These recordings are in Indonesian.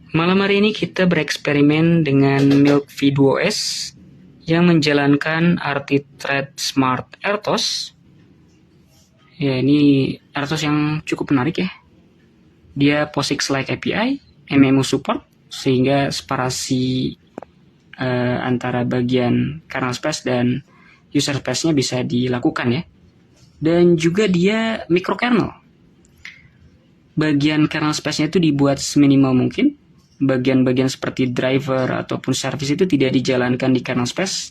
Malam hari ini kita bereksperimen dengan Milk V2OS yang menjalankan RT-Thread Smart RTOS. Ya, ini RTOS yang cukup menarik ya. Dia POSIX-like API, MMU support, sehingga separasi antara bagian kernel space dan user space-nya bisa dilakukan ya. Dan juga dia microkernel. Bagian kernel space-nya itu dibuat seminimal mungkin. Bagian-bagian seperti driver ataupun service itu tidak dijalankan di kernel space,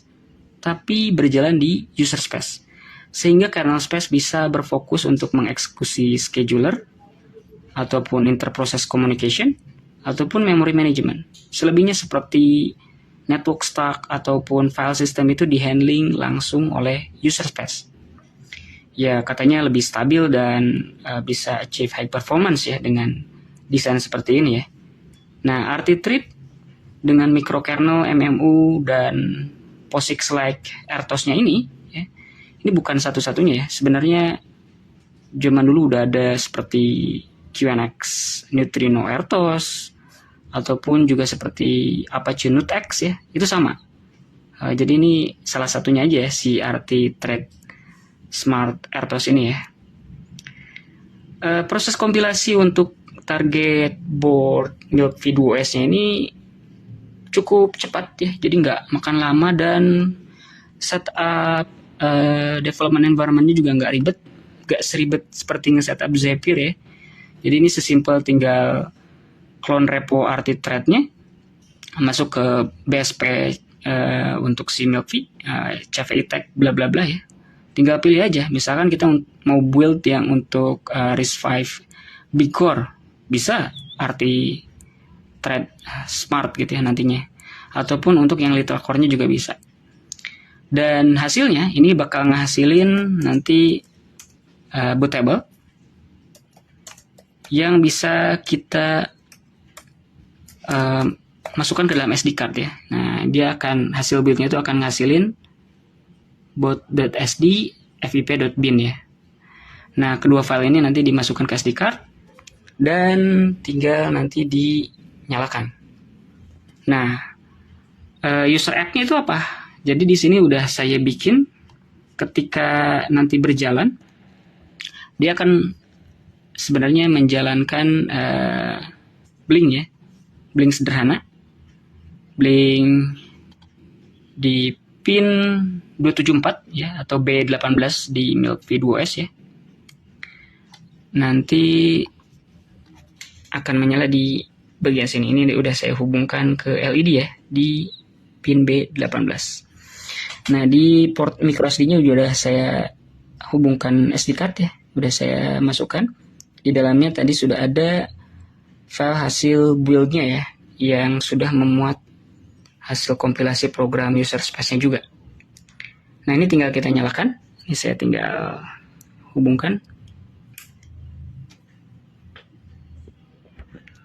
tapi berjalan di user space. Sehingga kernel space bisa berfokus untuk mengeksekusi scheduler, ataupun interprocess communication, ataupun memory management. Selebihnya seperti network stack ataupun file system itu dihandling langsung oleh user space. Ya, katanya lebih stabil dan bisa achieve high performance ya dengan desain seperti ini ya. Nah, RT-Thread dengan microkernel, MMU, dan POSIX-like RTOS-nya ini, ya, ini bukan satu-satunya ya. Sebenarnya zaman dulu udah ada seperti QNX Neutrino RTOS, ataupun juga seperti Apache NUTX ya, itu sama. Jadi ini salah satunya aja ya, si RT-Thread Smart RTOS ini ya. Proses kompilasi untuk target board Milk V2OS-nya ini cukup cepat ya, jadi nggak makan lama dan setup development environment-nya juga nggak ribet, nggak seribet seperti nge-setup Zapier ya. Jadi ini sesimpel tinggal clone repo RT-Thread-nya, masuk ke BSP untuk si Milk V, CVE tag bla bla bla ya. Tinggal pilih aja, misalkan kita mau build yang untuk RISC-V Big Core, bisa RT-Thread Smart gitu ya nantinya, ataupun untuk yang Little Core-nya juga bisa. Dan hasilnya ini bakal ngehasilin nanti bootable yang bisa kita masukkan ke dalam SD card ya. Nah, dia akan hasil build-nya itu akan ngasilin boot.sd, fip.bin ya. Nah, kedua file ini nanti dimasukkan ke SD card dan tinggal nanti dinyalakan. Nah, user app-nya itu apa? Jadi di sini udah saya bikin. Ketika nanti berjalan, dia akan sebenarnya menjalankan blink ya, blink sederhana, blink di pin 274 ya, atau B18 di Milk V2OS ya. Nanti akan menyala di bagian sini. Ini udah saya hubungkan ke LED ya, di pin B18. Nah, di port microSD-nya juga udah saya hubungkan SD card ya, udah saya masukkan. Di dalamnya tadi sudah ada file hasil build-nya ya, yang sudah memuat hasil kompilasi program user space-nya juga. Nah, ini tinggal kita nyalakan. Ini saya tinggal hubungkan.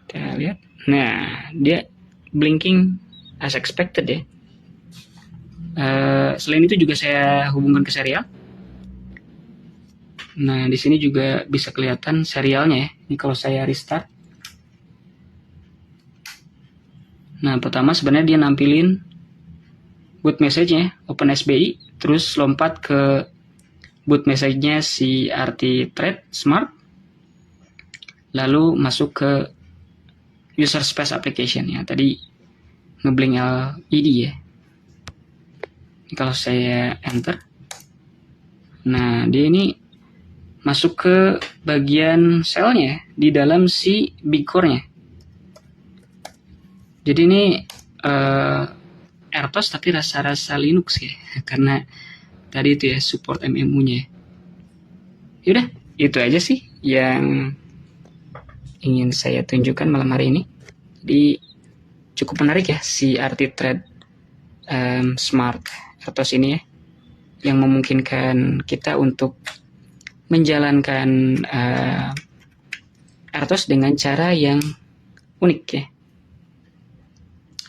Kita lihat. Nah, dia blinking as expected ya. Selain itu juga saya hubungkan ke serial. Nah, di sini juga bisa kelihatan serialnya ya. Ini kalau saya restart. Nah, pertama sebenarnya dia nampilin boot message-nya, OpenSBI, terus lompat ke boot message-nya si RT-Thread Smart, lalu masuk ke user space application ya, tadi ngeblink LED ya. Ini kalau saya enter, nah dia ini masuk ke bagian selnya di dalam si big core-nya. Jadi ini RTOS tapi rasa-rasa Linux ya, karena tadi itu ya support MMU-nya. Yaudah, itu aja sih yang ingin saya tunjukkan malam hari ini. Jadi cukup menarik ya si RT-Thread Smart RTOS ini ya, yang memungkinkan kita untuk menjalankan RTOS dengan cara yang unik ya.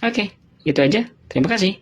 Oke, itu aja. Terima kasih.